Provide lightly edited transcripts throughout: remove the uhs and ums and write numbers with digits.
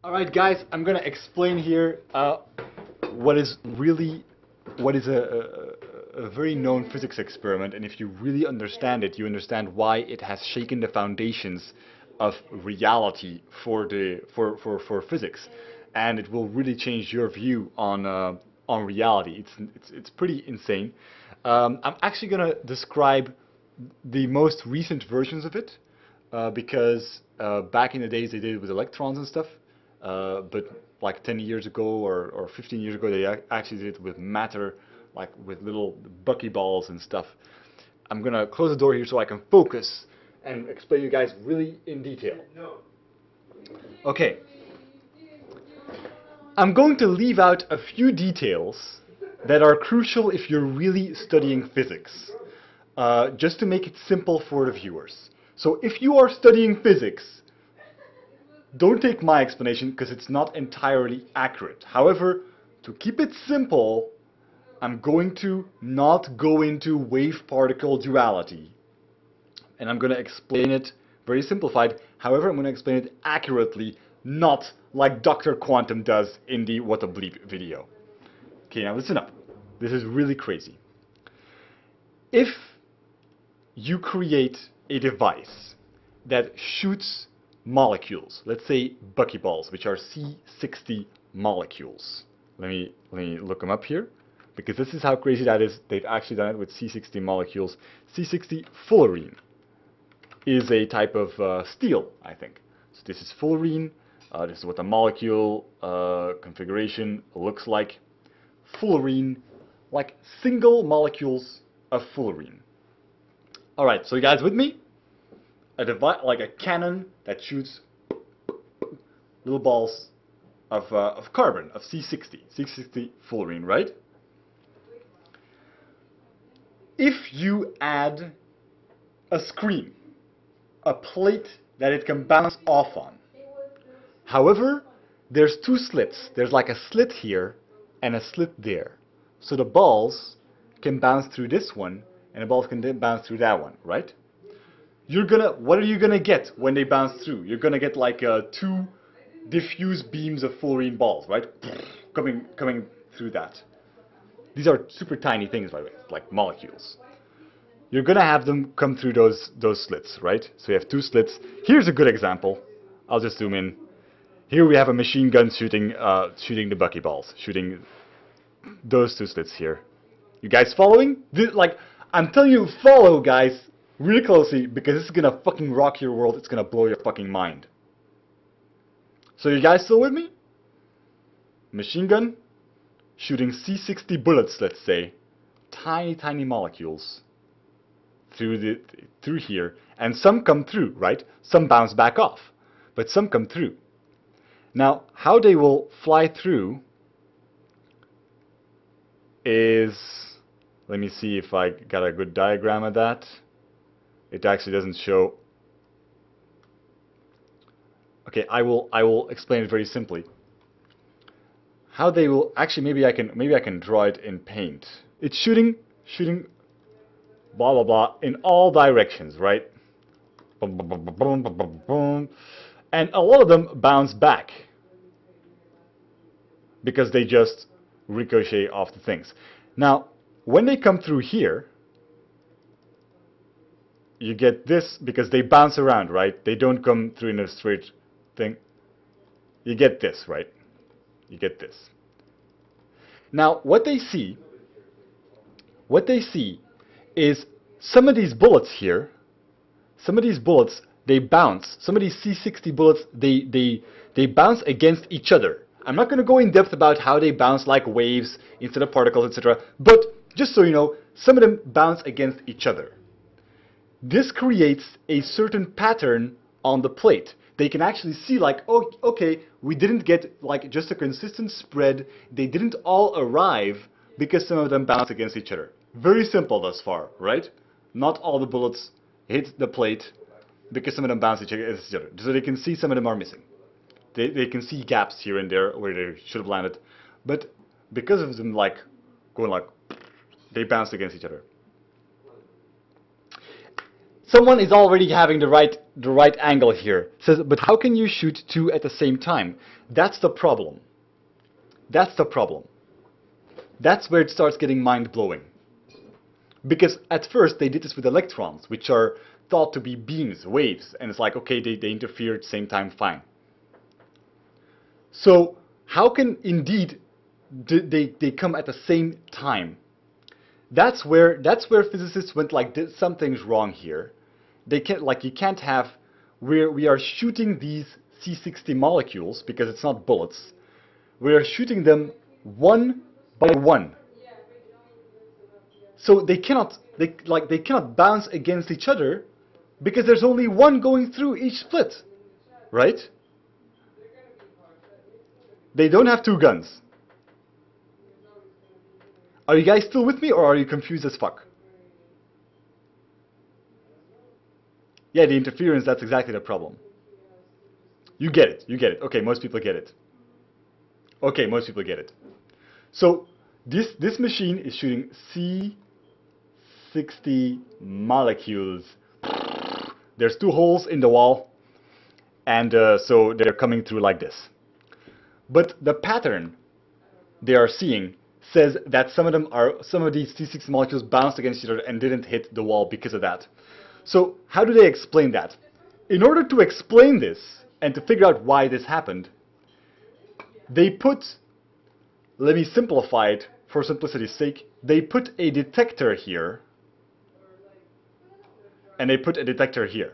Alright guys, I'm gonna explain here what is a very known physics experiment, and if you really understand it, you understand why it has shaken the foundations of reality for physics, and it will really change your view on reality. It's pretty insane. I'm actually gonna describe the most recent versions of it because back in the days they did it with electrons and stuff, but like 10 years ago or 15 years ago they actually did it with matter, like with little buckyballs and stuff. I'm gonna close the door here so I can focus and explain you guys really in detail. Okay. I'm going to leave out a few details that are crucial if you're really studying physics, just to make it simple for the viewers. So if you are studying physics, don't take my explanation because it's not entirely accurate. However, to keep it simple, I'm going to not go into wave-particle duality. And I'm going to explain it very simplified. However, I'm going to explain it accurately, not like Dr. Quantum does in the What a Bleep video. Okay, now listen up. This is really crazy. If you create a device that shoots molecules, let's say buckyballs, which are C60 molecules. Let me look them up here, because this is how crazy that is. They've actually done it with C60 molecules. C60 fullerene is a type of steel, I think. So this is fullerene. This is what the molecule configuration looks like. Fullerene, like single molecules of fullerene. Alright, so you guys with me? A device like a cannon that shoots little balls of carbon, of C60 fullerene, right? If you add a screen, a plate that it can bounce off on. However, there's two slits. There's like a slit here and a slit there. So the balls can bounce through this one and the balls can then bounce through that one, right? What are you gonna get when they bounce through? You're gonna get like two diffuse beams of fullerene balls, right? Coming through that. These are super tiny things, by the way, like molecules. You're gonna have them come through those slits, right? So you have two slits. Here's a good example. I'll just zoom in. Here we have a machine gun shooting the buckyballs, shooting those two slits here. You guys following? Like, I'm telling you, follow, guys, really closely, because this is gonna fucking rock your world. It's gonna blow your fucking mind. So you guys still with me? Machine gun shooting C60 bullets, let's say, tiny molecules through here, and some come through, right? Some bounce back off, but some come through. Now, how they will fly through is, let me see if I got a good diagram of that. It actually doesn't show. Okay, I will explain it very simply. How they will actually, maybe I can draw it in paint. It's shooting blah blah blah in all directions, right? Boom, boom, boom, boom, boom, boom, boom. And a lot of them bounce back because they just ricochet off the things. Now, when they come through here, you get this because they bounce around, right? They don't come through in a straight thing. You get this, right? You get this. Now, what they see is some of these bullets here, they bounce. Some of these C60 bullets, they bounce against each other. I'm not going to go in depth about how they bounce like waves instead of particles, etc. But just so you know, some of them bounce against each other. This creates a certain pattern on the plate. They can actually see like, oh, okay, we didn't get like just a consistent spread. They didn't all arrive because some of them bounce against each other. Very simple thus far, right? Not all the bullets hit the plate because some of them bounce against each other. So they can see some of them are missing. They can see gaps here and there where they should have landed. But because of them like going like, they bounce against each other. Someone is already having the right angle here. Says, but how can you shoot two at the same time? That's the problem. That's the problem. That's where it starts getting mind-blowing. Because at first they did this with electrons, which are thought to be beams, waves, and it's like, okay, they interfere at the same time, fine. So how can indeed they come at the same time? That's where physicists went like, something's wrong here. They can't, like, you can't have, we are shooting these C60 molecules, because it's not bullets, we are shooting them one by one. So they cannot bounce against each other, because there's only one going through each split, right? They don't have two guns. Are you guys still with me, or are you confused as fuck? Yeah, the interference, that's exactly the problem. You get it, you get it. Okay, most people get it. Okay, most people get it. So, this machine is shooting C60 molecules. There's two holes in the wall, and so they're coming through like this. But the pattern they are seeing says that some of these C6 molecules bounced against each other and didn't hit the wall because of that. So how do they explain that? In order to explain this and to figure out why this happened, they put, let me simplify it for simplicity's sake, they put a detector here and they put a detector here.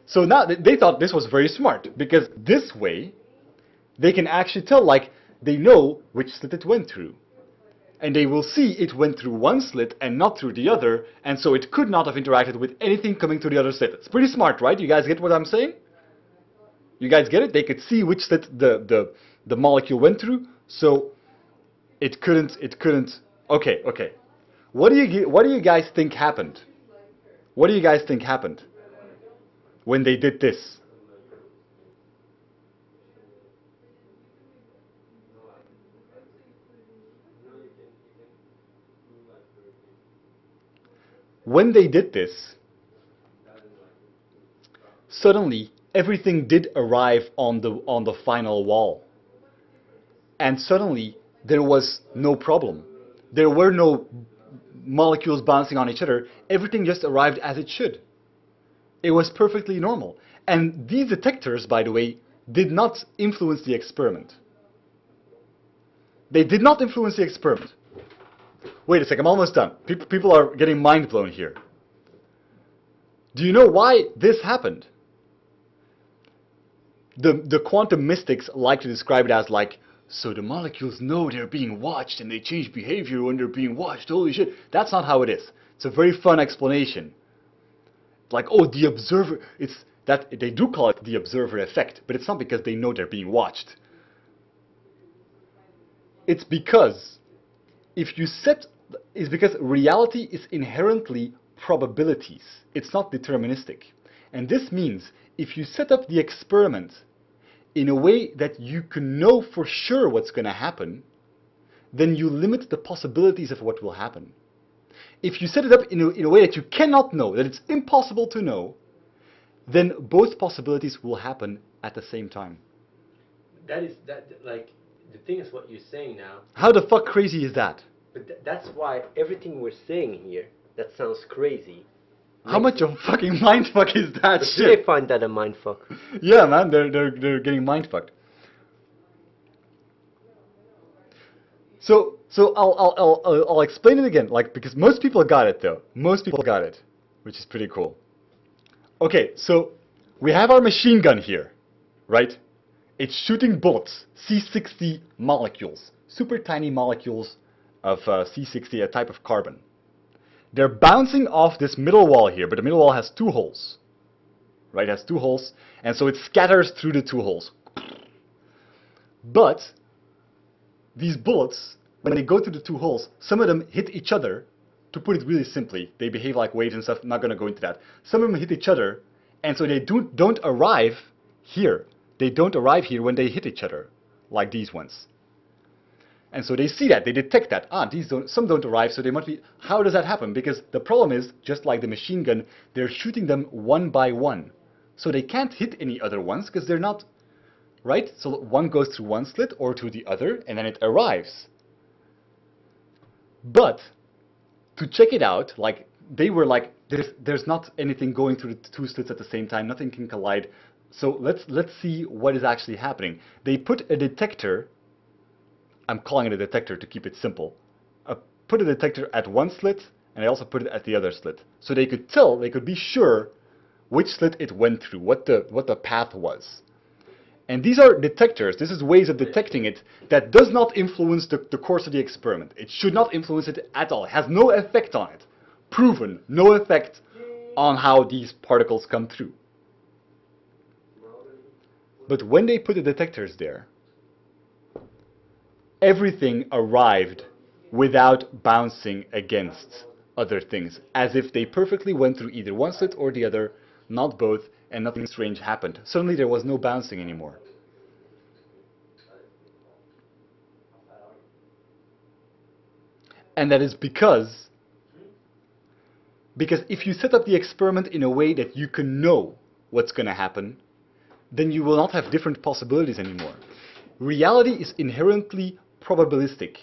So now they thought this was very smart, because this way they can actually tell, like, they know which slit it went through. And they will see it went through one slit and not through the other, and so it could not have interacted with anything coming through the other slit. It's pretty smart, right? You guys get what I'm saying? You guys get it? They could see which slit the molecule went through, so it couldn't. Okay. What do you guys think happened? What do you guys think happened when they did this? When they did this, suddenly everything did arrive on the final wall. And suddenly there was no problem. There were no molecules bouncing on each other. Everything just arrived as it should. It was perfectly normal. And these detectors, by the way, did not influence the experiment. They did not influence the experiment. Wait a second, I'm almost done. People are getting mind blown here. Do you know why this happened? The quantum mystics like to describe it as like, so the molecules know they're being watched and they change behavior when they're being watched. Holy shit. That's not how it is. It's a very fun explanation. Like, oh, the observer, it's that they do call it the observer effect, but it's not because they know they're being watched. It's because reality is inherently probabilities. It's not deterministic. And this means if you set up the experiment in a way that you can know for sure what's going to happen, then you limit the possibilities of what will happen. If you set it up in a way that you cannot know, that it's impossible to know, then both possibilities will happen at the same time. Like, the thing is what you're saying now. How the fuck crazy is that? But that's why everything we're saying here, that sounds crazy. How much of a fucking mindfuck is that shit? They find that a mindfuck. Yeah, man, they're getting mindfucked. So I'll explain it again, like, because most people got it though. Most people got it, which is pretty cool. Okay, so we have our machine gun here, right? It's shooting bullets, C60 molecules, super tiny molecules of C60, a type of carbon. They're bouncing off this middle wall here, but the middle wall has two holes, right? It has two holes, and so it scatters through the two holes. But these bullets, when they go through the two holes, some of them hit each other. To put it really simply, they behave like waves and stuff. I'm not going to go into that. Some of them hit each other, and so they don't arrive here. They don't arrive here when they hit each other, like these ones. And so they see that, they detect that, some don't arrive, so they must be, how does that happen? Because the problem is, just like the machine gun, they're shooting them one by one. So they can't hit any other ones, because they're not, right? So one goes through one slit or to the other, and then it arrives. But, to check it out, like, they were like, there's not anything going through the two slits at the same time, nothing can collide. So let's see what is actually happening. They put a detector, I'm calling it a detector to keep it simple. Put a detector at one slit, and I also put it at the other slit. So they could tell, they could be sure which slit it went through, what the path was. And these are detectors, this is ways of detecting it that does not influence the course of the experiment. It should not influence it at all. It has no effect on it. Proven, no effect on how these particles come through. But when they put the detectors there, everything arrived without bouncing against other things, as if they perfectly went through either one slit or the other, not both, and nothing strange happened. Suddenly there was no bouncing anymore. And that is because if you set up the experiment in a way that you can know what's going to happen, then you will not have different possibilities anymore. Reality is inherently probabilistic.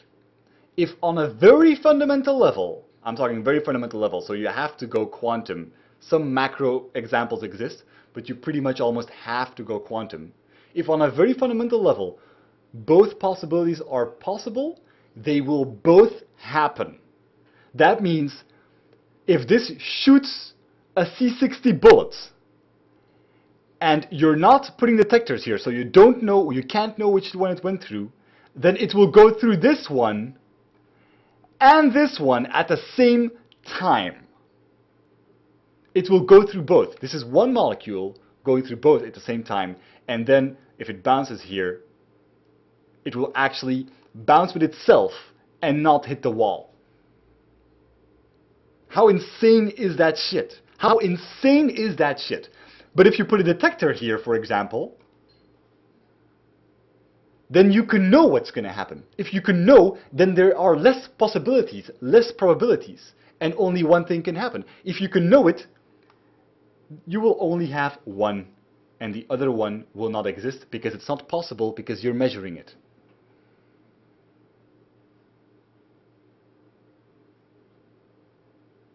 If on a very fundamental level, I'm talking very fundamental level, so you have to go quantum. Some macro examples exist, but you pretty much almost have to go quantum. If on a very fundamental level, both possibilities are possible, they will both happen. That means if this shoots a C-60 bullet, and you're not putting detectors here, so you don't know, you can't know which one it went through, then it will go through this one and this one at the same time. It will go through both. This is one molecule going through both at the same time, and then if it bounces here, it will actually bounce with itself and not hit the wall. How insane is that shit? How insane is that shit? But if you put a detector here, for example, then you can know what's going to happen. If you can know, then there are less possibilities, less probabilities, and only one thing can happen. If you can know it, you will only have one, and the other one will not exist because it's not possible because you're measuring it.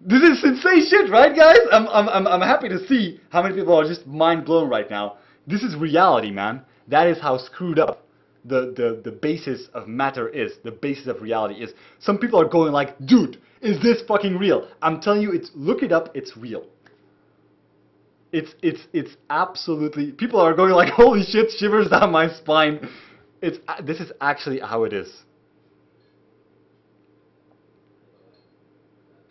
This is insane shit, right, guys? I'm happy to see how many people are just mind blown right now. This is reality, man. That is how screwed up the basis of matter is. The basis of reality is. Some people are going like, dude, is this fucking real? I'm telling you, look it up. It's real. It's absolutely. People are going like, holy shit, shivers down my spine. This is actually how it is.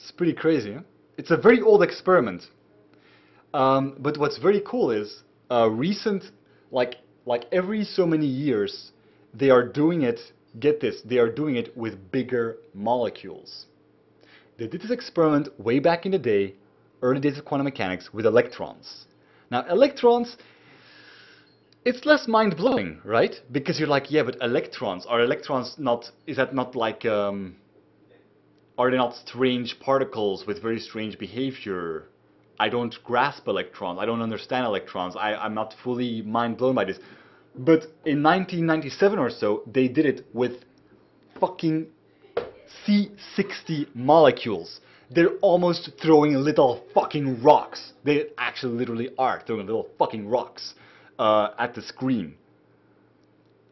It's pretty crazy, huh? It's a very old experiment. But what's very cool is recent, like every so many years, they are doing it, get this, they are doing it with bigger molecules. They did this experiment way back in the day, early days of quantum mechanics, with electrons. Now electrons, it's less mind-blowing, right? Because you're like, yeah, but electrons, are electrons not, is that not like, are they not strange particles with very strange behavior? I don't grasp electrons. I don't understand electrons. I'm not fully mind blown by this. But in 1997 or so, they did it with fucking C-60 molecules. They're almost throwing little fucking rocks. They actually literally are throwing little fucking rocks at the screen.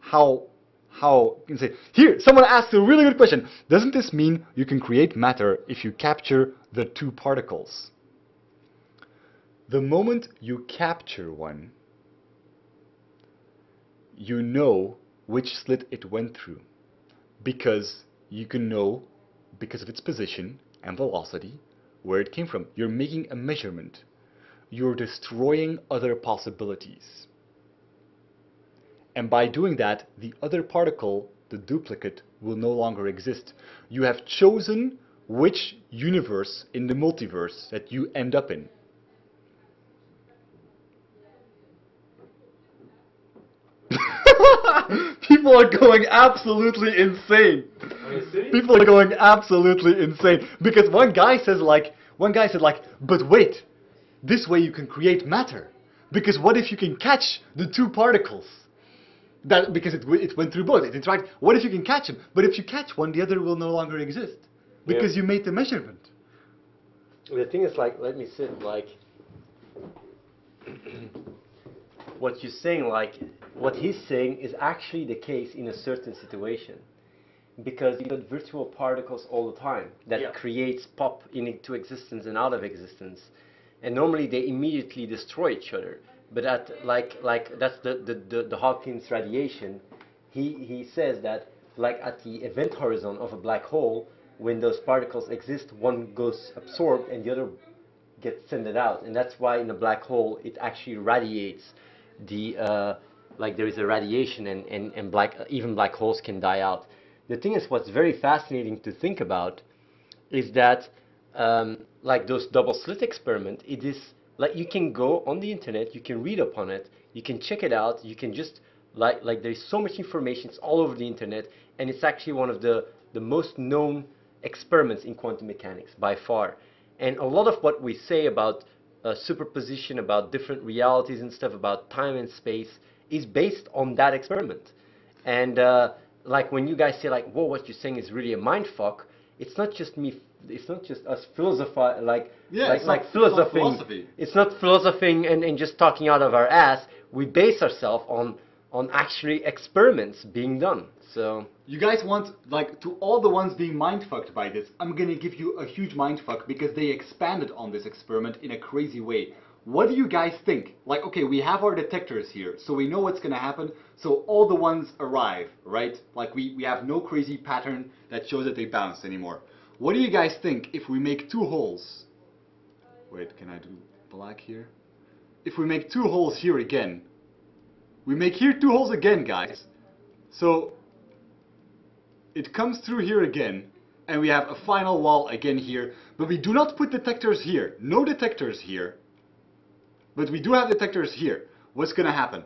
How you can say, here, someone asked a really good question. Doesn't this mean you can create matter if you capture the two particles? The moment you capture one, you know which slit it went through. Because you can know, because of its position and velocity, where it came from. You're making a measurement. You're destroying other possibilities. And by doing that, the other particle, the duplicate, will no longer exist. You have chosen which universe in the multiverse that you end up in. People are going absolutely insane. Are you serious? People are going absolutely insane because one guy said like, but wait, this way you can create matter. Because what if you can catch the two particles? That because it went through both. It interacted. What if you can catch them? But if you catch one, the other will no longer exist because you made the measurement. The thing is, like, let me say, like, what you're saying, like, what he's saying is actually the case in a certain situation. Because you got virtual particles all the time that creates pop into existence and out of existence. And normally they immediately destroy each other. But at, like that's the Hawkins radiation. He says that, like, at the event horizon of a black hole, when those particles exist, one goes absorbed and the other gets sent out. And that's why in a black hole it actually radiates the like there is a radiation, and even black holes can die out. The thing is, what's very fascinating to think about is that like those double slit experiment, it is like you can go on the internet, you can read upon it, you can check it out, you can just like there's so much information, it's all over the internet, and it's actually one of the most known experiments in quantum mechanics by far. And a lot of what we say about superposition, about different realities and stuff, about time and space, is based on that experiment. And like when you guys say like, whoa, what you're saying is really a mind fuck, it's not just me, it's not just us philosophizing, philosophy. It's not philosophing and just talking out of our ass. We base ourselves on actually experiments being done. So you guys want, like, to all the ones being mindfucked by this, I'm gonna give you a huge mindfuck because they expanded on this experiment in a crazy way. What do you guys think? Like, okay, we have our detectors here, so we know what's gonna happen, so all the ones arrive, right? Like, we have no crazy pattern that shows that they bounce anymore. What do you guys think if we make two holes? Wait, can I do black here? If we make two holes here again, we make here two holes again, guys. So it comes through here again, and we have a final wall again here, but we do not put detectors here. No detectors here. But we do have detectors here. What's going to happen?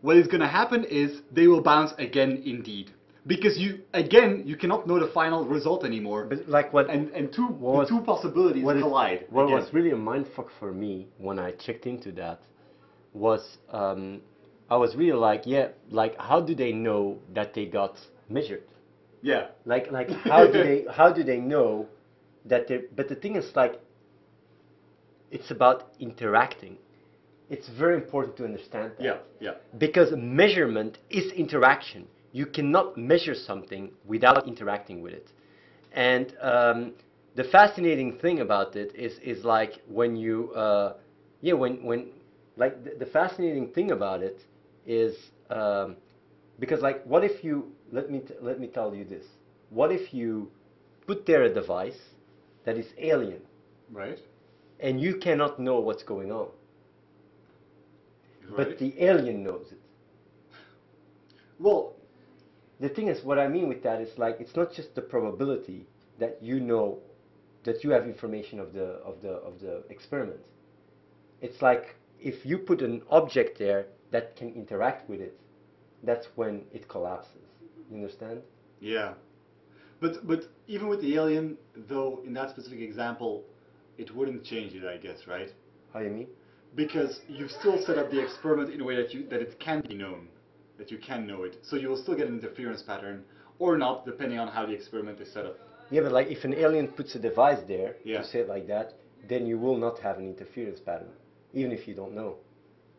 What is going to happen is they will bounce again indeed. Because you cannot know the final result anymore. But like what the two possibilities collide. What was really a mindfuck for me when I checked into that was I was really like, yeah, like how do they know that they got measured? Yeah. Like how do they know that they? But the thing is, like, it's about interacting. It's very important to understand that. Yeah, yeah. Because measurement is interaction. You cannot measure something without interacting with it. And the fascinating thing about it is like when you the fascinating thing about it is because, like, what if you let me tell you this. What if you put there a device that is alien, right, and you cannot know what's going on, right, but the alien knows it? Well, the thing is, what I mean with that is, like, it's not just the probability that you know that you have information of the experiment. It's like if you put an object there that can interact with it, that's when it collapses. You understand? Yeah. But even with the alien, though, in that specific example, it wouldn't change it, I guess, right? How you mean? Because you've still set up the experiment in a way that it can be known, that you can know it. So you will still get an interference pattern, or not, depending on how the experiment is set up. Yeah, but like if an alien puts a device there, yeah, to say it like that, then you will not have an interference pattern, even if you don't know.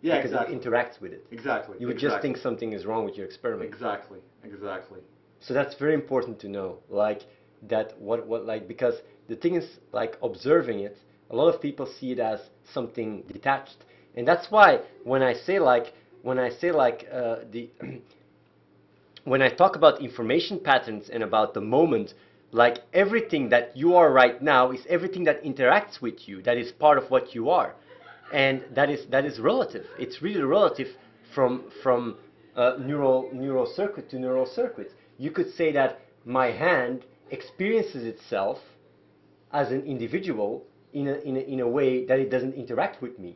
Yeah, because exactly. It interacts with it. Exactly. You would just think something is wrong with your experiment. Exactly. Exactly. So that's very important to know, like that because the thing is, like, observing it, a lot of people see it as something detached, and that's why when I say when I talk about information patterns and about the moment, like everything that you are right now is everything that interacts with you, that is part of what you are, and that is relative. It's really relative from neural circuit to neural circuit. You could say that my hand experiences itself as an individual in a way that it doesn't interact with me.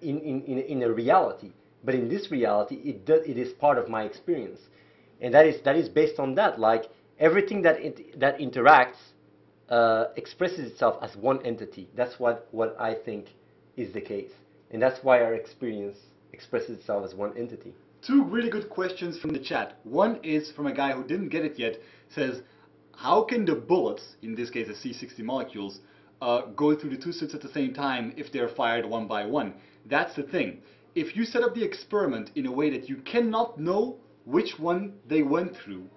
in a reality. But in this reality, it is part of my experience, and that is based on that. Like everything that interacts expresses itself as one entity. That's what I think is the case, and that's why our experience expresses itself as one entity. Two really good questions from the chat. One is from a guy who didn't get it yet. Says, how can the bullets, in this case the C60 molecules, go through the two slits at the same time if they're fired one by one? That's the thing. If you set up the experiment in a way that you cannot know which one they went through,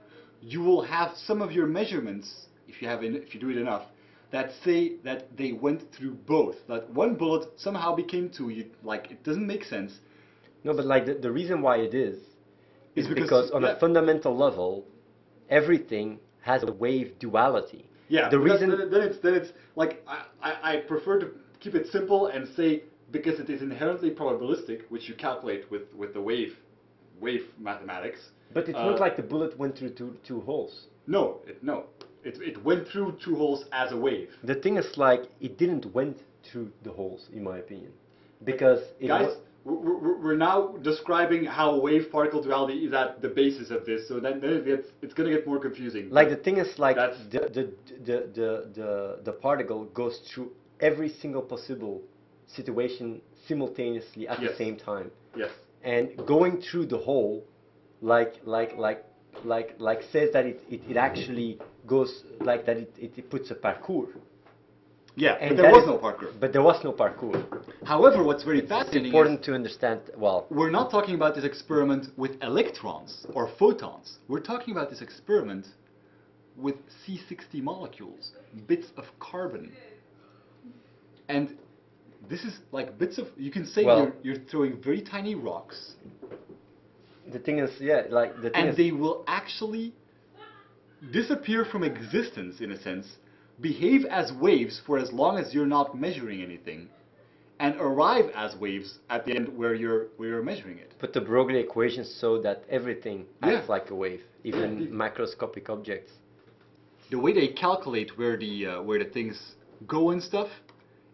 you will have some of your measurements, if you do it enough, that say that they went through both. That one bullet somehow became two. Like, it doesn't make sense. No, but like the reason why it is because on a fundamental level, everything has a wave duality. Yeah, the reason then it's like I prefer to keep it simple and say because it is inherently probabilistic, which you calculate with the wave mathematics. But it's not like the bullet went through two holes. No, it went through two holes as a wave. The thing is, like, it didn't went through the holes, in my opinion, because guys, we're now describing how wave particle duality is at the basis of this, so then it's going to get more confusing. Like, the thing is, like, the particle goes through every single possible situation simultaneously at the same time. Yes. And going through the hole, like says that it actually goes like that. It puts a parcours. Yeah, and but there was no parkour. But there was no parkour. However, what's very fascinating it's important to understand, well... We're not talking about this experiment with electrons or photons. We're talking about this experiment with C60 molecules, bits of carbon. And this is like bits of... You can say you're throwing very tiny rocks. The thing is, yeah, like... the thing and is, they will actually disappear from existence, in a sense, behave as waves for as long as you're not measuring anything, and arrive as waves at the end where you're measuring it. But the Broglie equations show that everything acts like a wave, even macroscopic objects. The way they calculate where the things go and stuff,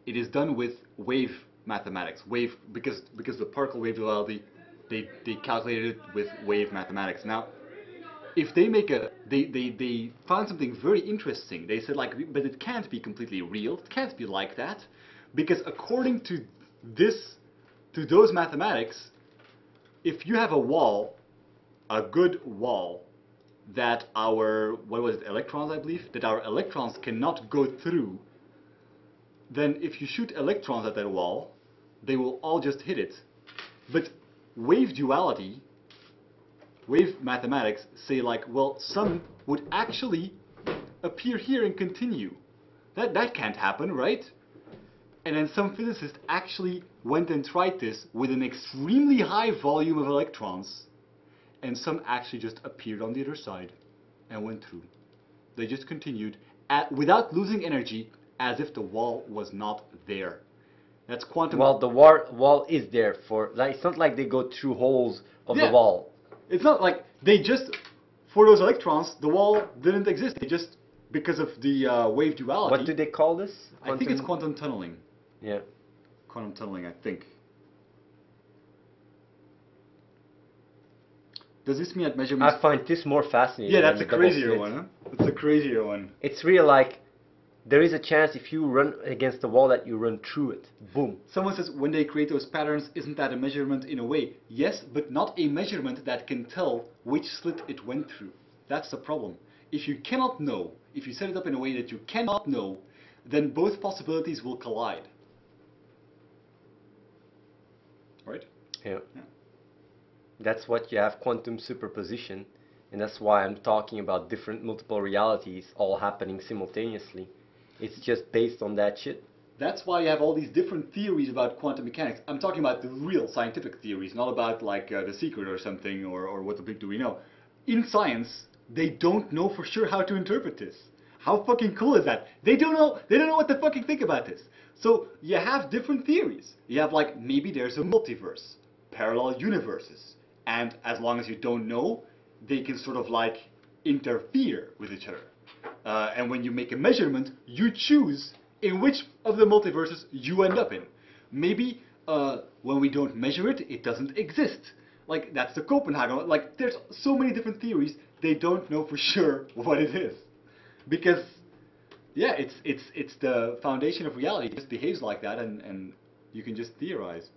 it is done with wave mathematics. Because the particle wave duality, they calculated it with wave mathematics. Now, if they make they found something very interesting. They said, like, but it can't be completely real. It can't be like that, because according to those mathematics, if you have a wall, a good wall, that our electrons, I believe, that our electrons cannot go through, then if you shoot electrons at that wall, they will all just hit it. But wave duality, wave mathematics say, like, well, some would actually appear here and continue. That can't happen, right? And then some physicists actually went and tried this with an extremely high volume of electrons, and some actually just appeared on the other side and went through. They just continued without losing energy, as if the wall was not there. That's quantum. Well, the wall is there for, like, it's not like they go through holes of the wall. It's not like they just, for those electrons, the wall didn't exist. They just, because of the wave duality. What do they call this? I think it's quantum tunneling. Yeah. Quantum tunneling, I think. Does this mean at measurements? I find this more fascinating. Yeah, that's a crazier one, huh? That's a crazier one. It's real, like, there is a chance if you run against the wall that you run through it. Boom. Someone says, when they create those patterns, isn't that a measurement in a way? Yes, but not a measurement that can tell which slit it went through. That's the problem. If you cannot know, if you set it up in a way that you cannot know, then both possibilities will collide. Right? Yeah. That's what you have quantum superposition, and that's why I'm talking about different multiple realities all happening simultaneously. It's just based on that shit. That's why you have all these different theories about quantum mechanics. I'm talking about the real scientific theories, not about like The Secret or something, or what the big do we know. In science, they don't know for sure how to interpret this. How fucking cool is that? They don't know what to fucking think about this. So you have different theories. You have, like, maybe there's a multiverse, parallel universes, and as long as you don't know, they can sort of like interfere with each other. And when you make a measurement, you choose in which of the multiverses you end up in. Maybe when we don't measure it, it doesn't exist. Like, that's the Copenhagen. Like, there's so many different theories, they don't know for sure what it is. Because, yeah, it's the foundation of reality. It just behaves like that, and you can just theorize.